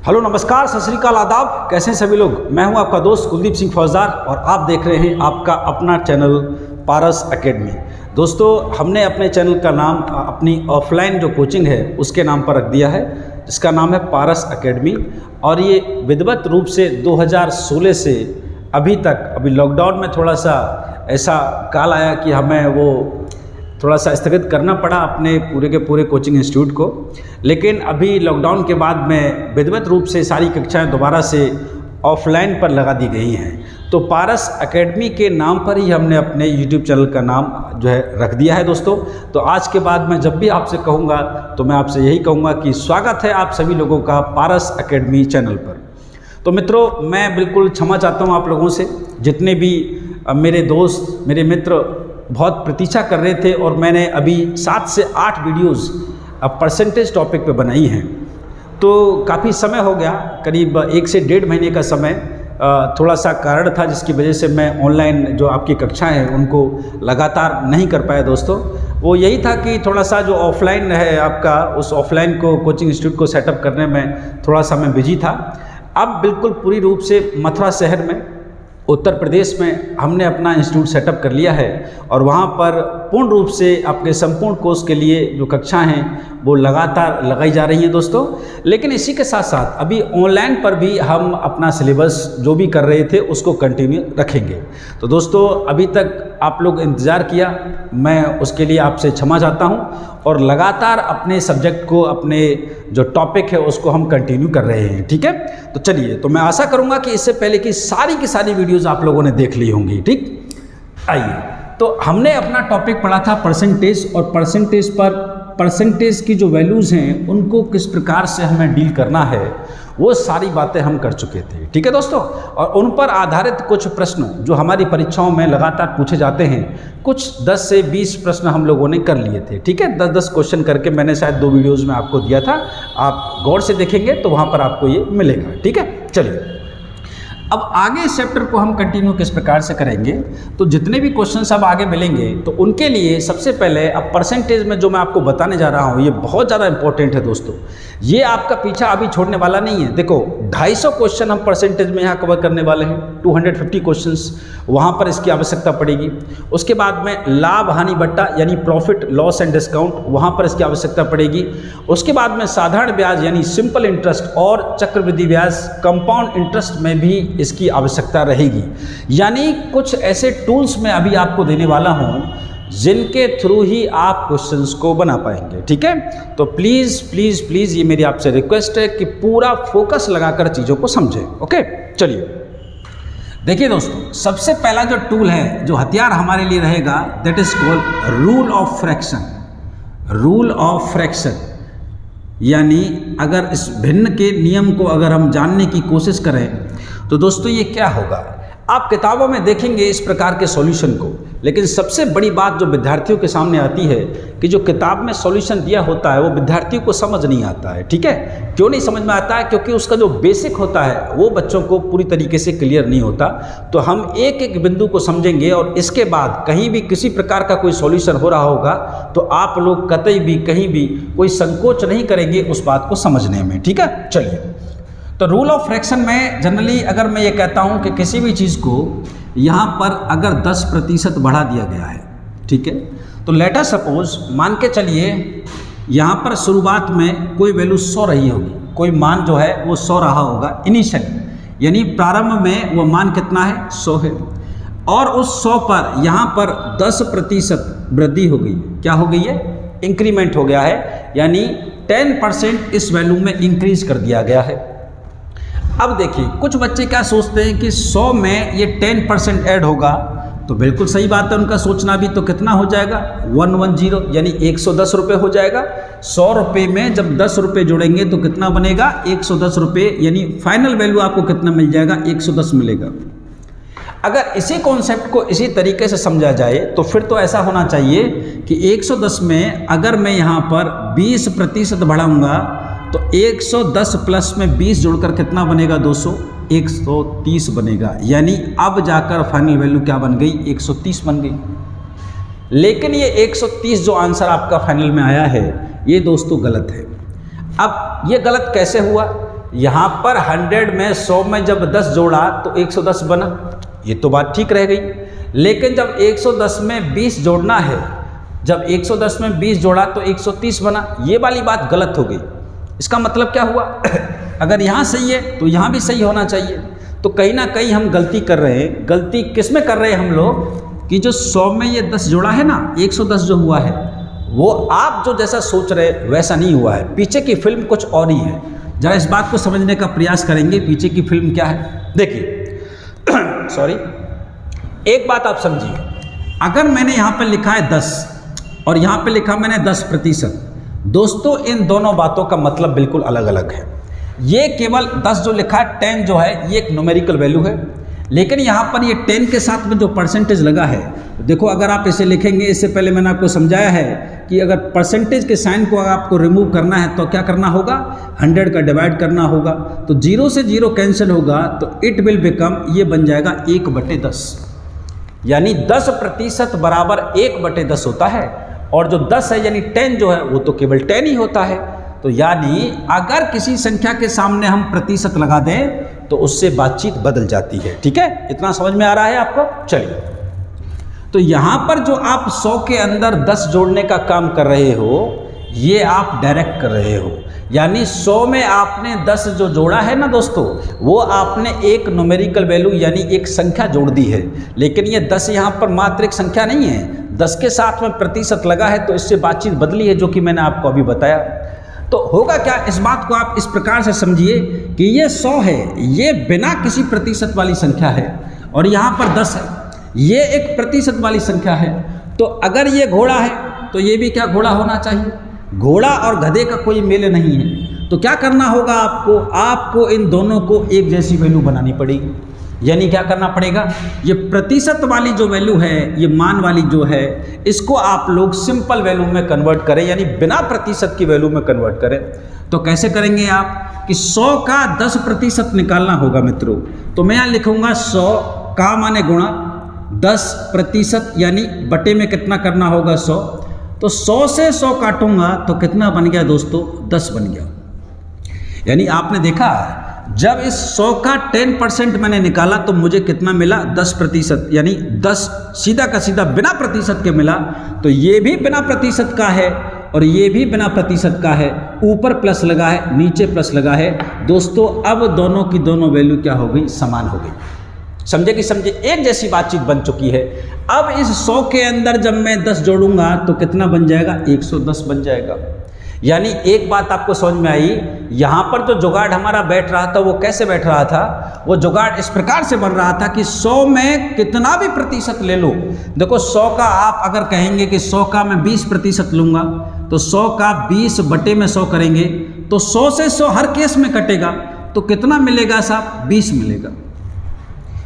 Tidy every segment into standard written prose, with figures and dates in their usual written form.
Hello नमस्कार सत श्री अकाल आदाब। कैसे हैं सभी लोग। मैं हूं आपका दोस्त कुलदीप सिंह फौजदार और आप देख रहे हैं आपका अपना चैनल पारस एकेडमी। दोस्तों हमने अपने चैनल का नाम अपनी ऑफलाइन जो कोचिंग है उसके नाम पर रख दिया है, जिसका नाम है पारस एकेडमी। और ये विधिवत रूप से 2016 से अभी लॉकडाउन में थोड़ा सा ऐसा काल आया कि हमें वो थोड़ा सा स्थगित करना पड़ा अपने पूरे के पूरे कोचिंग इंस्टीट्यूट को। लेकिन अभी लॉकडाउन के बाद में विधिवत रूप से सारी कक्षाएं दोबारा से ऑफलाइन पर लगा दी गई हैं। तो पारस एकेडमी के नाम पर ही हमने अपने यूट्यूब चैनल का नाम जो है रख दिया है दोस्तों। तो आज के बाद मैं जब भी आपसे कहूँगा तो मैं आपसे यही कहूँगा कि स्वागत है आप सभी लोगों का पारस एकेडमी चैनल पर। तो मित्रों मैं बिल्कुल क्षमा चाहता हूँ आप लोगों से, जितने भी मेरे दोस्त मेरे मित्र बहुत प्रतीक्षा कर रहे थे और मैंने अभी 7 से 8 वीडियोज़ परसेंटेज टॉपिक पे बनाई हैं। तो काफ़ी समय हो गया, करीब 1 से 1.5 महीने का समय थोड़ा सा कारण था जिसकी वजह से मैं ऑनलाइन जो आपकी कक्षाएं हैं उनको लगातार नहीं कर पाया दोस्तों। वो यही था कि थोड़ा सा जो ऑफलाइन है आपका, उस ऑफलाइन को कोचिंग इंस्टीट्यूट को सेटअप करने में थोड़ा सा मैं बिजी था। अब बिल्कुल पूरी रूप से मथुरा शहर में उत्तर प्रदेश में हमने अपना इंस्टीट्यूट सेटअप कर लिया है और वहाँ पर पूर्ण रूप से आपके संपूर्ण कोर्स के लिए जो कक्षाएं हैं वो लगातार लगाई जा रही हैं दोस्तों। लेकिन इसी के साथ साथ अभी ऑनलाइन पर भी हम अपना सिलेबस जो भी कर रहे थे उसको कंटिन्यू रखेंगे। तो दोस्तों अभी तक आप लोग इंतज़ार किया, मैं उसके लिए आपसे क्षमा चाहता हूँ और लगातार अपने सब्जेक्ट को, अपने जो टॉपिक है उसको हम कंटिन्यू कर रहे हैं, ठीक है। तो चलिए, तो मैं आशा करूँगा कि इससे पहले की सारी वीडियोज़ आप लोगों ने देख ली होंगी, ठीक। आइए, तो हमने अपना टॉपिक पढ़ा था परसेंटेज, और परसेंटेज पर परसेंटेज की जो वैल्यूज़ हैं उनको किस प्रकार से हमें डील करना है वो सारी बातें हम कर चुके थे, ठीक है दोस्तों। और उन पर आधारित कुछ प्रश्न जो हमारी परीक्षाओं में लगातार पूछे जाते हैं, कुछ 10 से 20 प्रश्न हम लोगों ने कर लिए थे, ठीक है। 10-10 क्वेश्चन करके मैंने शायद 2 वीडियोज़ में आपको दिया था, आप गौर से देखेंगे तो वहाँ पर आपको ये मिलेगा, ठीक है। चलिए, अब आगे इस चैप्टर को हम कंटिन्यू किस प्रकार से करेंगे, तो जितने भी क्वेश्चंस अब आगे मिलेंगे तो उनके लिए सबसे पहले अब परसेंटेज में जो मैं आपको बताने जा रहा हूँ ये बहुत ज़्यादा इंपॉर्टेंट है दोस्तों। ये आपका पीछा अभी छोड़ने वाला नहीं है। देखो 250 क्वेश्चन हम परसेंटेज में यहाँ कवर करने वाले हैं, 250 क्वेश्चंस वहाँ पर इसकी आवश्यकता पड़ेगी। उसके बाद में लाभ हानि बट्टा यानी प्रॉफिट लॉस एंड डिस्काउंट, वहाँ पर इसकी आवश्यकता पड़ेगी। उसके बाद में साधारण ब्याज यानी सिंपल इंटरेस्ट और चक्रवृद्धि ब्याज कंपाउंड इंटरेस्ट में भी इसकी आवश्यकता रहेगी। यानी कुछ ऐसे टूल्स मैं अभी आपको देने वाला हूँ जिनके थ्रू ही आप क्वेश्चंस को बना पाएंगे, ठीक है। तो प्लीज़ प्लीज़ प्लीज़ ये मेरी आपसे रिक्वेस्ट है कि पूरा फोकस लगाकर चीज़ों को समझें, ओके। चलिए देखिए दोस्तों, सबसे पहला जो टूल है, जो हथियार हमारे लिए रहेगा, that is called rule of fraction. Rule of fraction यानी अगर इस भिन्न के नियम को अगर हम जानने की कोशिश करें तो दोस्तों ये क्या होगा। आप किताबों में देखेंगे इस प्रकार के सॉल्यूशन को, लेकिन सबसे बड़ी बात जो विद्यार्थियों के सामने आती है कि जो किताब में सॉल्यूशन दिया होता है वो विद्यार्थियों को समझ नहीं आता है, ठीक है। क्यों नहीं समझ में आता है? क्योंकि उसका जो बेसिक होता है वो बच्चों को पूरी तरीके से क्लियर नहीं होता। तो हम एक एक बिंदु को समझेंगे और इसके बाद कहीं भी किसी प्रकार का कोई सॉल्यूशन हो रहा होगा तो आप लोग कतई भी कहीं भी कोई संकोच नहीं करेंगे उस बात को समझने में, ठीक है। चलिए, तो रूल ऑफ फ्रैक्शन में जनरली अगर मैं ये कहता हूँ कि किसी भी चीज़ को यहाँ पर अगर 10% बढ़ा दिया गया है, ठीक है, तो लेट अस सपोज मान के चलिए यहाँ पर शुरुआत में कोई वैल्यू 100 रही होगी, कोई मान जो है वो 100 रहा होगा इनिशियली, यानी प्रारंभ में वो मान कितना है, 100 है। और उस 100 पर यहाँ पर 10% वृद्धि हो गई। क्या हो गई है? इंक्रीमेंट हो गया है, यानी 10% इस वैल्यू में इंक्रीज कर दिया गया है। अब देखिए कुछ बच्चे क्या सोचते हैं कि 100 में ये 10% ऐड होगा, तो बिल्कुल सही बात है उनका सोचना भी। तो कितना हो जाएगा? 110 यानी 110 रुपये हो जाएगा। 100 रुपये में जब 10 रुपये जोड़ेंगे तो कितना बनेगा? 110 रुपये, यानी फाइनल वैल्यू आपको कितना मिल जाएगा? 110 मिलेगा। अगर इसी कॉन्सेप्ट को इसी तरीके से समझा जाए तो फिर तो ऐसा होना चाहिए कि 110 में अगर मैं यहाँ पर 20% बढ़ाऊँगा तो 110 प्लस में 20 जोड़कर कितना बनेगा? 200, 130 बनेगा। यानी अब जाकर फाइनल वैल्यू क्या बन गई? 130 बन गई। लेकिन ये 130 जो आंसर आपका फाइनल में आया है ये दोस्तों गलत है। अब ये गलत कैसे हुआ? यहाँ पर 100 में 100 में जब 10 जोड़ा तो 110 बना, ये तो बात ठीक रह गई। लेकिन जब 110 में 20 जोड़ना है, जब 110 में 20 जोड़ा तो 130 बना, ये वाली बात गलत हो गई। इसका मतलब क्या हुआ अगर यहाँ सही है तो यहाँ भी सही होना चाहिए। तो कहीं ना कहीं हम गलती कर रहे हैं। गलती किस में कर रहे हैं हम लोग कि जो 100 में ये 10 जोड़ा है ना, 110 जो हुआ है वो आप जो जैसा सोच रहे वैसा नहीं हुआ है, पीछे की फिल्म कुछ और ही है। जरा इस बात को समझने का प्रयास करेंगे, पीछे की फिल्म क्या है। देखिए सॉरी, एक बात आप समझिए, अगर मैंने यहाँ पर लिखा है 10 और यहाँ पे लिखा मैंने 10%, दोस्तों इन दोनों बातों का मतलब बिल्कुल अलग अलग है। ये केवल 10 जो लिखा है 10 जो है ये एक न्यूमेरिकल वैल्यू है, लेकिन यहाँ पर ये 10 के साथ में जो परसेंटेज लगा है, देखो अगर आप इसे लिखेंगे, इससे पहले मैंने आपको समझाया है कि अगर परसेंटेज के साइन को अगर आपको रिमूव करना है तो क्या करना होगा, 100 का डिवाइड करना होगा। तो 0 से 0 कैंसिल होगा तो इट विल बिकम, ये बन जाएगा 1/10, यानी 10% बराबर 1/10 होता है। और जो 10 है यानी 10 जो है वो तो केवल 10 ही होता है। तो यानी अगर किसी संख्या के सामने हम प्रतिशत लगा दें तो उससे बातचीत बदल जाती है। ठीक है, इतना समझ में आ रहा है आपको। चलिए, तो यहाँ पर जो आप 100 के अंदर 10 जोड़ने का काम कर रहे हो, ये आप डायरेक्ट कर रहे हो, यानी 100 में आपने 10 जो जोड़ा है ना दोस्तों, वो आपने एक न्यूमेरिकल वैल्यू यानी एक संख्या जोड़ दी है। लेकिन ये 10 यहाँ पर मात्र एक संख्या नहीं है, 10 के साथ में प्रतिशत लगा है, तो इससे बातचीत बदली है, जो कि मैंने आपको अभी बताया। तो होगा क्या, इस बात को आप इस प्रकार से समझिए कि ये 100 है, ये बिना किसी प्रतिशत वाली संख्या है, और यहाँ पर 10 है, ये एक प्रतिशत वाली संख्या है। तो अगर ये घोड़ा है तो ये भी क्या घोड़ा होना चाहिए। घोड़ा और गधे का कोई मेल नहीं है। तो क्या करना होगा आपको इन दोनों को एक जैसी वैल्यू बनानी पड़ेगी। यानी क्या करना पड़ेगा, ये प्रतिशत वाली जो वैल्यू है, ये मान वाली जो है, इसको आप लोग सिंपल वैल्यू में कन्वर्ट करें, यानी बिना प्रतिशत की वैल्यू में कन्वर्ट करें। तो कैसे करेंगे आप कि 100 का 10% निकालना होगा मित्रों। तो मैं यहाँ लिखूंगा 100 का माने गुणा 10%, यानी बटे में कितना करना होगा 100। तो 100 से 100 काटूंगा तो कितना बन गया दोस्तों, 10 बन गया। यानी आपने देखा जब इस 100 का 10% मैंने निकाला तो मुझे कितना मिला, 10%, यानी 10 सीधा का सीधा बिना प्रतिशत के मिला। तो ये भी बिना प्रतिशत का है और ये भी बिना प्रतिशत का है, ऊपर प्लस लगा है नीचे प्लस लगा है। दोस्तों अब दोनों की दोनों वैल्यू क्या हो गई, समान हो गई। समझे कि समझे, एक जैसी बातचीत बन चुकी है। अब इस 100 के अंदर जब मैं 10 जोड़ूंगा तो कितना बन जाएगा, 110 बन जाएगा। यानी एक बात आपको समझ में आई, यहाँ पर जो जुगाड़ हमारा बैठ रहा था वो कैसे बैठ रहा था, वो जुगाड़ इस प्रकार से बन रहा था कि 100 में कितना भी प्रतिशत ले लो। देखो 100 का आप अगर कहेंगे कि 100 का मैं 20% लूँगा, तो 100 का 20 बटे में 100 करेंगे तो 100 से 100 हर केस में कटेगा, तो कितना मिलेगा साहब, 20 मिलेगा।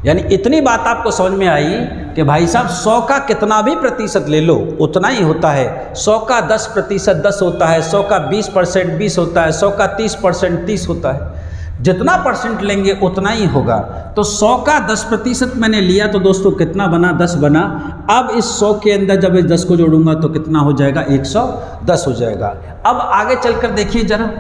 यानी इतनी बात आपको समझ में आई कि भाई साहब 100 का कितना भी प्रतिशत ले लो उतना ही होता है। 100 का 10% 10 होता है, 100 का 20% 20 होता है, 100 का 30% 30 होता है। जितना परसेंट लेंगे उतना ही होगा। तो 100 का 10% मैंने लिया तो दोस्तों कितना बना, 10 बना। अब इस 100 के अंदर जब इस 10 को जोड़ूंगा तो कितना हो जाएगा, 110 हो जाएगा। अब आगे चलकर देखिए जरा,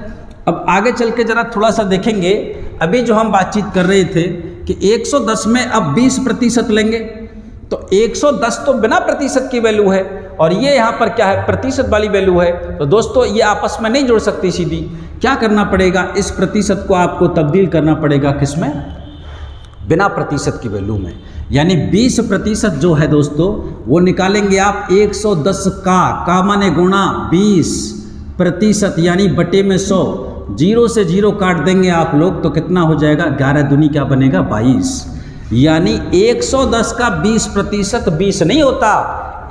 अब आगे चल के जरा थोड़ा सा देखेंगे। अभी जो हम बातचीत कर रहे थे कि 110 में अब 20% लेंगे तो 110 तो बिना प्रतिशत की वैल्यू है और ये यहाँ पर क्या है, प्रतिशत वाली वैल्यू है। तो दोस्तों ये आपस में नहीं जुड़ सकती सीधी। क्या करना पड़ेगा, इस प्रतिशत को आपको तब्दील करना पड़ेगा किसमें, बिना प्रतिशत की वैल्यू में। यानी 20% जो है दोस्तों वो निकालेंगे आप 110 का माने गुणा 20%, यानी बटे में 100। 0 से 0 काट देंगे आप लोग तो कितना हो जाएगा, 11 दूनी क्या बनेगा, 22। यानी 110 का 20% 20 नहीं होता,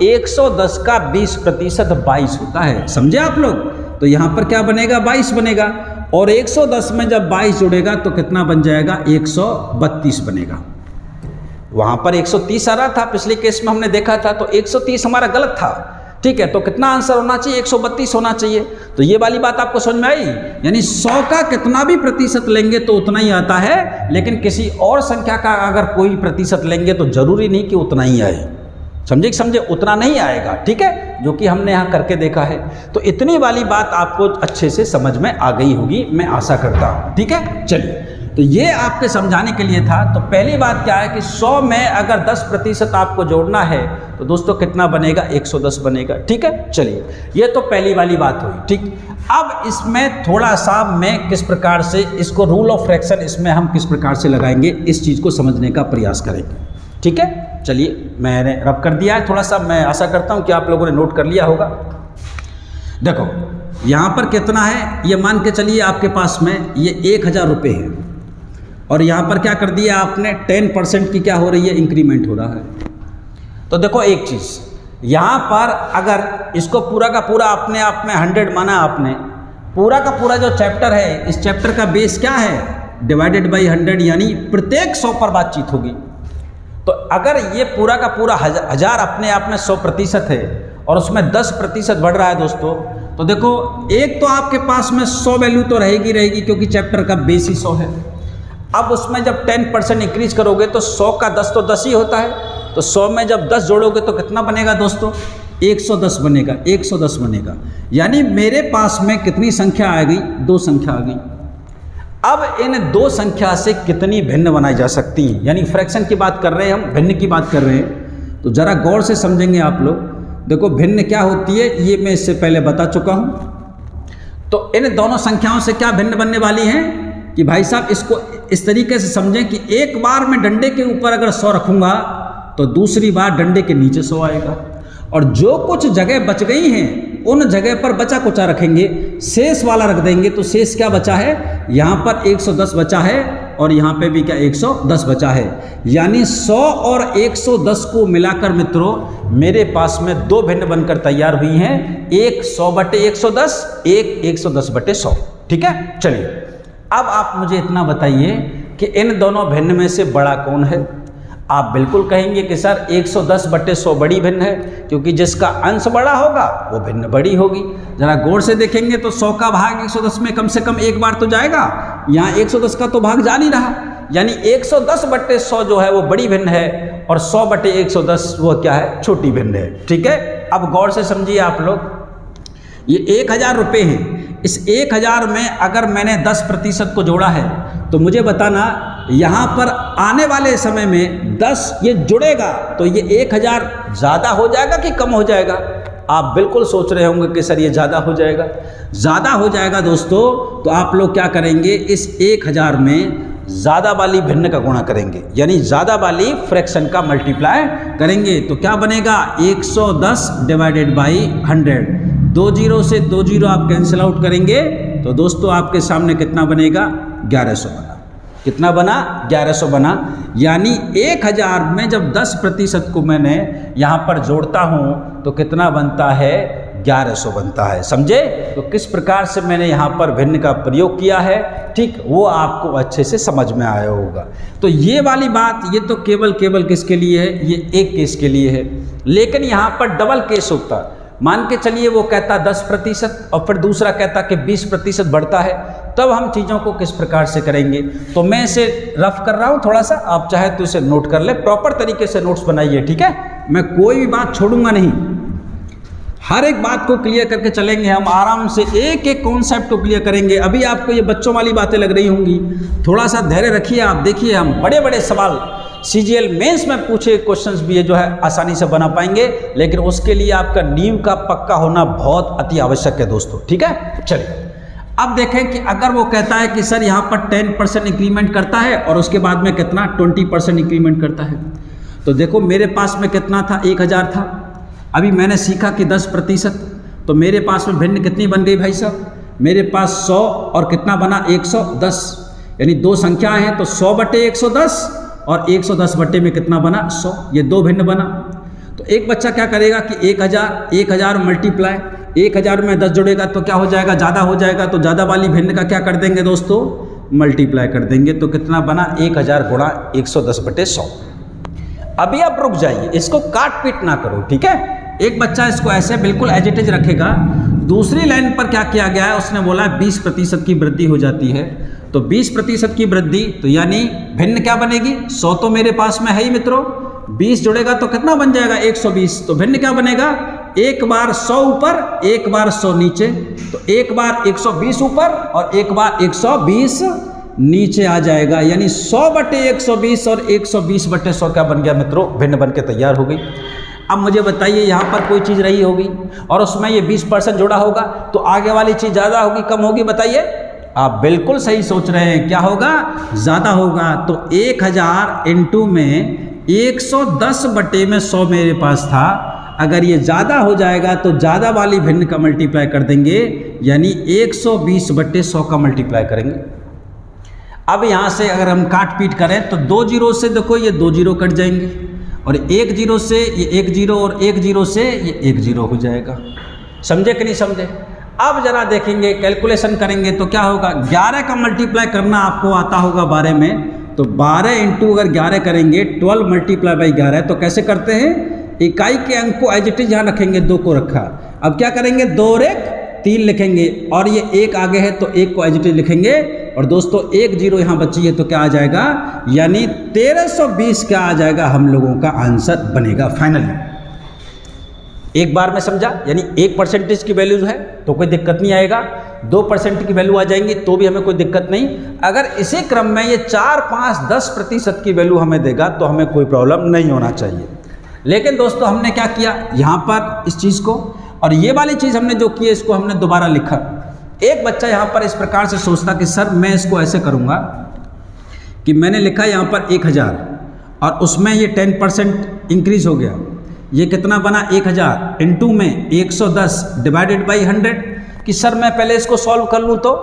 110 का 20% 22 होता है। समझे आप लोग। तो यहाँ पर क्या बनेगा, 22 बनेगा। और 110 में जब 22 जुड़ेगा तो कितना बन जाएगा, 132 बनेगा। वहाँ पर 130 आ रहा था, पिछले केस में हमने देखा था, तो 130 हमारा गलत था। ठीक है, तो कितना आंसर होना चाहिए, 132 होना चाहिए। तो ये वाली बात आपको समझ में आई। यानी 100 का कितना भी प्रतिशत लेंगे तो उतना ही आता है, लेकिन किसी और संख्या का अगर कोई प्रतिशत लेंगे तो जरूरी नहीं कि उतना ही आए। समझे कि समझे, उतना नहीं आएगा, ठीक है, जो कि हमने यहाँ करके देखा है। तो इतनी वाली बात आपको अच्छे से समझ में आ गई होगी, मैं आशा करता हूँ, ठीक है। चलिए, तो ये आपके समझाने के लिए था। तो पहली बात क्या है कि 100 में अगर 10% आपको जोड़ना है तो दोस्तों कितना बनेगा, 110 बनेगा, ठीक है। चलिए, ये तो पहली वाली बात हुई, ठीक। अब इसमें थोड़ा सा मैं किस प्रकार से इसको रूल ऑफ फ्रैक्शन इसमें हम किस प्रकार से लगाएंगे, इस चीज़ को समझने का प्रयास करेंगे, ठीक है। चलिए, मैंने रब कर दिया है थोड़ा सा, मैं आशा करता हूँ कि आप लोगों ने नोट कर लिया होगा। देखो यहाँ पर कितना है, ये मान के चलिए आपके पास में ये 1000 रुपये है, और यहाँ पर क्या कर दिया आपने, 10% की क्या हो रही है, इंक्रीमेंट हो रहा है। तो देखो एक चीज़, यहाँ पर अगर इसको पूरा का पूरा अपने आप में 100 माना आपने, पूरा का पूरा जो चैप्टर है, इस चैप्टर का बेस क्या है, डिवाइडेड बाई 100, यानी प्रत्येक 100 पर बातचीत होगी। तो अगर ये पूरा का पूरा 1000 अपने आप में 100% है और उसमें 10% बढ़ रहा है दोस्तों, तो देखो एक तो आपके पास में 100 वैल्यू तो रहेगी क्योंकि चैप्टर का बेस ही 100 है। अब उसमें जब 10% इंक्रीज करोगे तो 100 का 10 तो 10 ही होता है, तो 100 में जब 10 जोड़ोगे तो कितना बनेगा दोस्तों, 110 बनेगा, 110 बनेगा। यानी मेरे पास में कितनी संख्या आ गई, 2 संख्या आ गई। अब इन 2 संख्या से कितनी भिन्न बनाई जा सकती हैं, यानी फ्रैक्शन की बात कर रहे हैं हम, भिन्न की बात कर रहे हैं, तो ज़रा गौर से समझेंगे आप लोग। देखो भिन्न क्या होती है ये मैं इससे पहले बता चुका हूँ। तो इन दोनों संख्याओं से क्या भिन्न बनने वाली हैं कि भाई साहब इसको इस तरीके से समझें कि एक बार मैं डंडे के ऊपर अगर 100 रखूँगा तो दूसरी बार डंडे के नीचे 100 आएगा, और जो कुछ जगह बच गई हैं उन जगह पर बचा कुचा रखेंगे, शेष वाला रख देंगे। तो शेष क्या बचा है, यहाँ पर 110 बचा है और यहाँ पे भी क्या 110 बचा है। यानी 100 और 110 को मिलाकर मित्रों मेरे पास में 2 भिन्न बनकर तैयार हुई हैं, एक 100/110, एक 110/100, ठीक है। चलिए, अब आप मुझे इतना बताइए कि इन दोनों भिन्न में से बड़ा कौन है। आप बिल्कुल कहेंगे कि सर 110/100 बड़ी भिन्न है, क्योंकि जिसका अंश बड़ा होगा वो भिन्न बड़ी होगी। जरा गौर से देखेंगे तो 100 का भाग 110 में कम से कम एक बार तो जाएगा, यहाँ 110 का तो भाग जा नहीं रहा, यानी 110/100 जो है वो बड़ी भिन्न है और 100/110 वो क्या है, छोटी भिन्न है, ठीक है। अब गौर से समझिए आप लोग, ये 1000 रुपये हैं, इस 1000 में अगर मैंने 10% को जोड़ा है तो मुझे बताना यहाँ पर आने वाले समय में 10 ये जुड़ेगा तो ये 1000 ज़्यादा हो जाएगा कि कम हो जाएगा। आप बिल्कुल सोच रहे होंगे कि सर ये ज़्यादा हो जाएगा, ज़्यादा हो जाएगा दोस्तों। तो आप लोग क्या करेंगे, इस 1000 में ज़्यादा वाली भिन्न का गुणा करेंगे, यानी ज़्यादा वाली फ्रैक्शन का मल्टीप्लाई करेंगे। तो क्या बनेगा, 110 डिवाइडेड बाई 100, 2 0 से 2 0 आप कैंसिल आउट करेंगे तो दोस्तों आपके सामने कितना बनेगा, 1100 बना। कितना बना, 1100 बना। यानी 1000 में जब 10% को मैंने यहाँ पर जोड़ता हूँ तो कितना बनता है, 1100 बनता है। समझे, तो किस प्रकार से मैंने यहाँ पर भिन्न का प्रयोग किया है, ठीक, वो आपको अच्छे से समझ में आया होगा। तो ये वाली बात ये तो केवल किसके लिए है, ये एक केस के लिए है, लेकिन यहाँ पर डबल केस होता। मान के चलिए वो कहता 10% और फिर दूसरा कहता कि 20% बढ़ता है, तब हम चीज़ों को किस प्रकार से करेंगे। तो मैं इसे रफ कर रहा हूँ थोड़ा सा, आप चाहे तो इसे नोट कर ले, प्रॉपर तरीके से नोट्स बनाइए, ठीक है। मैं कोई भी बात छोड़ूंगा नहीं, हर एक बात को क्लियर करके चलेंगे हम, आराम से एक एक कॉन्सेप्ट को क्लियर करेंगे। अभी आपको ये बच्चों वाली बातें लग रही होंगी, थोड़ा सा धैर्य रखिए। आप देखिए हम बड़े बड़े सवाल CGL मेंस में पूछे क्वेश्चंस भी है जो है आसानी से बना पाएंगे, लेकिन उसके लिए आपका नींव का पक्का होना बहुत अति आवश्यक है दोस्तों, ठीक है। चलिए, अब देखें कि अगर वो कहता है कि सर यहाँ पर 10% इंक्रीमेंट करता है और उसके बाद में कितना 20% इंक्रीमेंट करता है, तो देखो मेरे पास में कितना था, 1000 था। अभी मैंने सीखा कि 10%, तो मेरे पास में भिन्न कितनी बन गई भाई साहब, मेरे पास 100 और कितना बना 110, यानी 2 संख्याएं हैं तो 100/110 और 110 बट्टे में कितना बना 100, ये 2 भिन्न बना। तो एक बच्चा क्या करेगा कि 1000 मल्टीप्लाई 1000 में 10 जुड़ेगा तो क्या हो जाएगा, ज़्यादा हो जाएगा, तो ज़्यादा वाली भिन्न का क्या कर देंगे दोस्तों, मल्टीप्लाई कर देंगे। तो कितना बना, 1000 गुणा 110/100। अभी आप रुक जाइए, इसको काट पीट ना करो, ठीक है। एक बच्चा इसको ऐसे बिल्कुल एज इट इज रखेगा। दूसरी लाइन पर क्या किया गया है, उसने बोला 20% की वृद्धि हो जाती है, तो 20% की वृद्धि, तो यानी भिन्न क्या बनेगी, 100 तो मेरे पास में है ही मित्रों, 20 जुड़ेगा तो कितना बन जाएगा 120। तो भिन्न क्या बनेगा, एक बार 100 ऊपर एक बार 100 नीचे, तो एक बार 120 ऊपर और एक बार 120 नीचे आ जाएगा, यानी 100/120 और 120/100 क्या बन गया मित्रों, भिन्न बन के तैयार हो गई। अब मुझे बताइए यहाँ पर कोई चीज़ रही होगी और उसमें ये 20% जुड़ा होगा तो आगे वाली चीज़ ज़्यादा होगी कम होगी, बताइए। आप बिल्कुल सही सोच रहे हैं, क्या होगा, ज़्यादा होगा। तो 1000 इंटू में 110/100 मेरे पास था, अगर ये ज़्यादा हो जाएगा तो ज़्यादा वाली भिन्न का मल्टीप्लाई कर देंगे, यानी 120/100 का मल्टीप्लाई करेंगे। अब यहाँ से अगर हम काट पीट करें तो 2 जीरो से देखो ये 2 जीरो कट जाएंगे और 1 जीरो से ये 1 जीरो और 1 जीरो से ये 1 जीरो हो जाएगा। समझे कि नहीं समझे। अब जरा देखेंगे, कैलकुलेशन करेंगे तो क्या होगा, 11 का मल्टीप्लाई करना आपको आता होगा 12 में, तो 12 इंटू अगर 11 करेंगे 12 मल्टीप्लाई बाई 11, तो कैसे करते हैं, इकाई के अंक को एज इट इज यहाँ रखेंगे, 2 को रखा। अब क्या करेंगे, 2 और 1 3 लिखेंगे और ये 1 आगे है तो 1 को एज इट इज लिखेंगे और दोस्तों 1 जीरो यहाँ बची है तो क्या आ जाएगा, यानी 1320 क्या आ जाएगा, हम लोगों का आंसर बनेगा फाइनली। एक बार में समझा, यानी 1% की वैल्यू है तो कोई दिक्कत नहीं आएगा, 2% की वैल्यू आ जाएंगी तो भी हमें कोई दिक्कत नहीं। अगर इसी क्रम में ये 4, 5, 10% की वैल्यू हमें देगा तो हमें कोई प्रॉब्लम नहीं होना चाहिए। लेकिन दोस्तों हमने क्या किया यहाँ पर इस चीज़ को, और ये वाली चीज़ हमने जो की है इसको हमने दोबारा लिखा। एक बच्चा यहाँ पर इस प्रकार से सोचता कि सर मैं इसको ऐसे करूँगा कि मैंने लिखा यहाँ पर 1000 और उसमें ये 10% इंक्रीज हो गया, ये कितना बना 1000 इंटू में 110 डिवाइडेड बाई 100, कि सर मैं पहले इसको सॉल्व कर लूँ, तो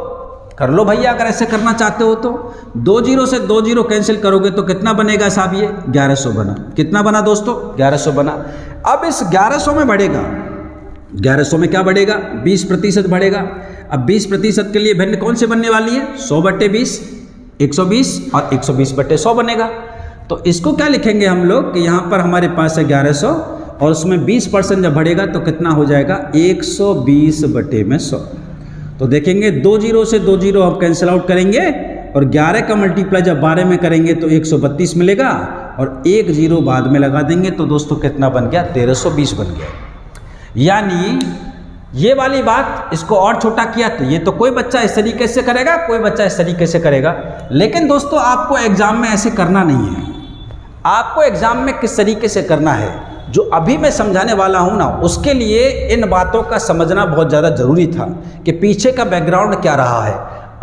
कर लो भैया अगर ऐसे करना चाहते हो तो। 2 जीरो से 2 जीरो कैंसिल करोगे तो कितना बनेगा साहब, ये 1100 बना। कितना बना दोस्तों, 1100 बना। अब इस 1100 में बढ़ेगा, 1100 में क्या बढ़ेगा, 20% बढ़ेगा। अब 20% के लिए भिन्न कौन से बनने वाली है, 100/20 120 और 120/100 बनेगा। तो इसको क्या लिखेंगे हम लोग कि यहाँ पर हमारे पास है 1100 और उसमें 20% जब बढ़ेगा तो कितना हो जाएगा, 120/100। तो देखेंगे 2 जीरो से 2 जीरो हम कैंसिल आउट करेंगे और 11 का मल्टीप्लाई जब 12 में करेंगे तो 132 मिलेगा और 1 जीरो बाद में लगा देंगे तो दोस्तों कितना बन गया, 1320 बन गया। यानी ये वाली बात, इसको और छोटा किया तो ये तो कोई बच्चा इस तरीके से करेगा, कोई बच्चा इस तरीके से करेगा। लेकिन दोस्तों आपको एग्जाम में ऐसे करना नहीं है। आपको एग्जाम में किस तरीके से करना है, जो अभी मैं समझाने वाला हूँ ना, उसके लिए इन बातों का समझना बहुत ज़्यादा ज़रूरी था कि पीछे का बैकग्राउंड क्या रहा है।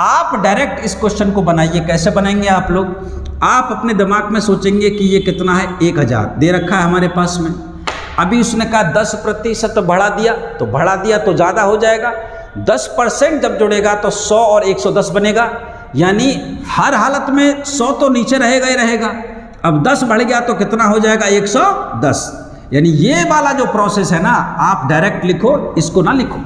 आप डायरेक्ट इस क्वेश्चन को बनाइए। कैसे बनाएंगे आप लोग, आप अपने दिमाग में सोचेंगे कि ये कितना है, 1000 दे रखा है हमारे पास में। अभी उसने कहा 10% बढ़ा दिया, तो बढ़ा दिया तो ज़्यादा हो जाएगा। 10% जब जुड़ेगा तो 100 और 110 बनेगा, यानी हर हालत में 100 तो नीचे रहेगा ही रहेगा। अब 10 बढ़ गया तो कितना हो जाएगा, 110। यानी ये वाला जो प्रोसेस है ना, आप डायरेक्ट लिखो, इसको ना लिखो,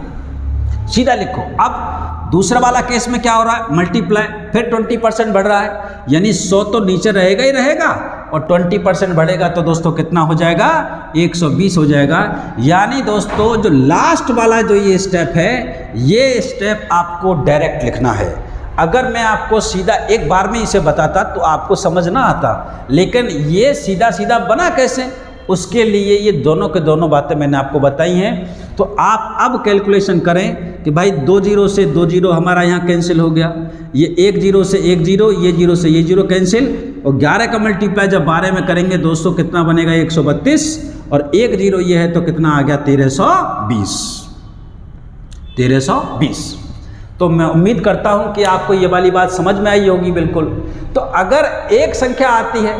सीधा लिखो। अब दूसरा वाला केस में क्या हो रहा है, मल्टीप्लाई, फिर 20% बढ़ रहा है, यानी 100 तो नीचे रहेगा ही रहेगा और 20% बढ़ेगा तो दोस्तों कितना हो जाएगा, 120 हो जाएगा। यानी दोस्तों जो लास्ट वाला जो ये स्टेप है, ये स्टेप आपको डायरेक्ट लिखना है। अगर मैं आपको सीधा एक बार में इसे बताता तो आपको समझ ना आता, लेकिन ये सीधा सीधा बना कैसे, उसके लिए ये दोनों के दोनों बातें मैंने आपको बताई हैं। तो आप अब कैलकुलेशन करें कि भाई 2 जीरो से 2 जीरो हमारा यहाँ कैंसिल हो गया, ये 1 जीरो से 1 जीरो, ये जीरो से ये जीरो कैंसिल, और 11 का मल्टीप्लाई जब 12 में करेंगे दोस्तों कितना बनेगा, 132, और 1 जीरो ये है तो कितना आ गया, 1320। 1320। तो मैं उम्मीद करता हूँ कि आपको ये वाली बात समझ में आई होगी बिल्कुल। तो अगर एक संख्या आती है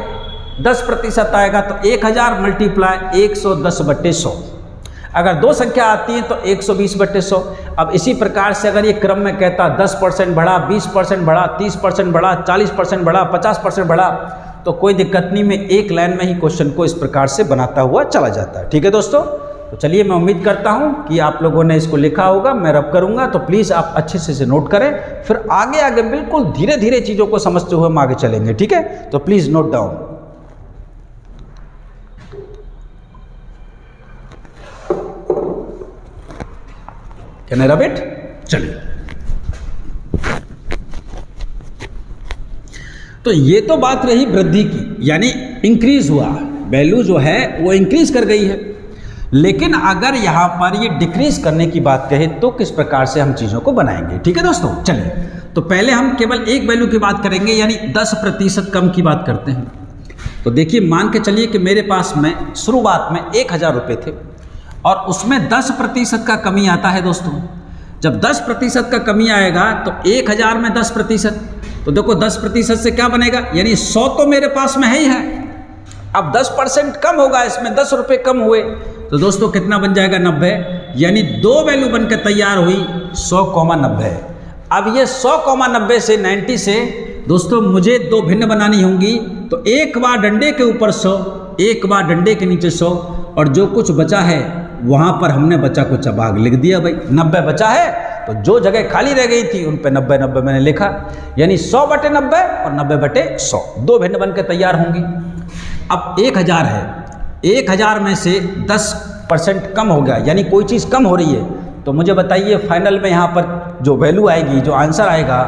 10% आएगा तो 1000 मल्टीप्लाई 110/100। अगर 2 संख्या आती है तो 120/100। अब इसी प्रकार से अगर ये क्रम में कहता 10% बढ़ा, 20% बढ़ा, 30% बढ़ा, 40% बढ़ा, 50% बढ़ा, तो कोई दिक्कत नहीं, मैं एक लाइन में ही क्वेश्चन को इस प्रकार से बनाता हुआ चला जाता है। ठीक है दोस्तों, तो चलिए मैं उम्मीद करता हूँ कि आप लोगों ने इसको लिखा होगा, मैं रब करूँगा, तो प्लीज़ आप अच्छे से इसे नोट करें, फिर आगे आगे बिल्कुल धीरे धीरे चीज़ों को समझते हुए हम आगे चलेंगे। ठीक है, तो please note down. Can I rub it? चलिए, तो ये तो बात रही वृद्धि की, यानी इंक्रीज हुआ, वैल्यू जो है वो इंक्रीज कर गई है। लेकिन अगर यहाँ पर ये डिक्रीज करने की बात कहें तो किस प्रकार से हम चीज़ों को बनाएंगे। ठीक है दोस्तों, चलिए तो पहले हम केवल एक वैल्यू की बात करेंगे, यानी 10% कम की बात करते हैं। तो देखिए, मान के चलिए कि मेरे पास में शुरुआत में 1000 रुपये थे और उसमें 10% का कमी आता है दोस्तों। जब 10% का कमी आएगा तो 1000 में 10%, तो देखो 10% से क्या बनेगा, यानी 100 तो मेरे पास में ही है। अब 10% कम होगा, इसमें 10 रुपये कम हुए तो दोस्तों कितना बन जाएगा, 90। यानी दो वैल्यू बनकर तैयार हुई 100,90। अब ये 100,90 से 90 से दोस्तों मुझे दो भिन्न बनानी होंगी। तो एक बार डंडे के ऊपर 100, एक बार डंडे के नीचे 100, और जो कुछ बचा है वहाँ पर हमने बचा को चबाग लिख दिया भाई। 90 बचा है तो जो जगह खाली रह गई थी उन पे 90 मैंने लिखा, यानी 100/90 और 90/100 दो भिन्न बनकर तैयार होंगी। अब 1000 है, 1000 में से 10% कम हो गया, यानी कोई चीज़ कम हो रही है। तो मुझे बताइए फाइनल में यहाँ पर जो वैल्यू आएगी, जो आंसर आएगा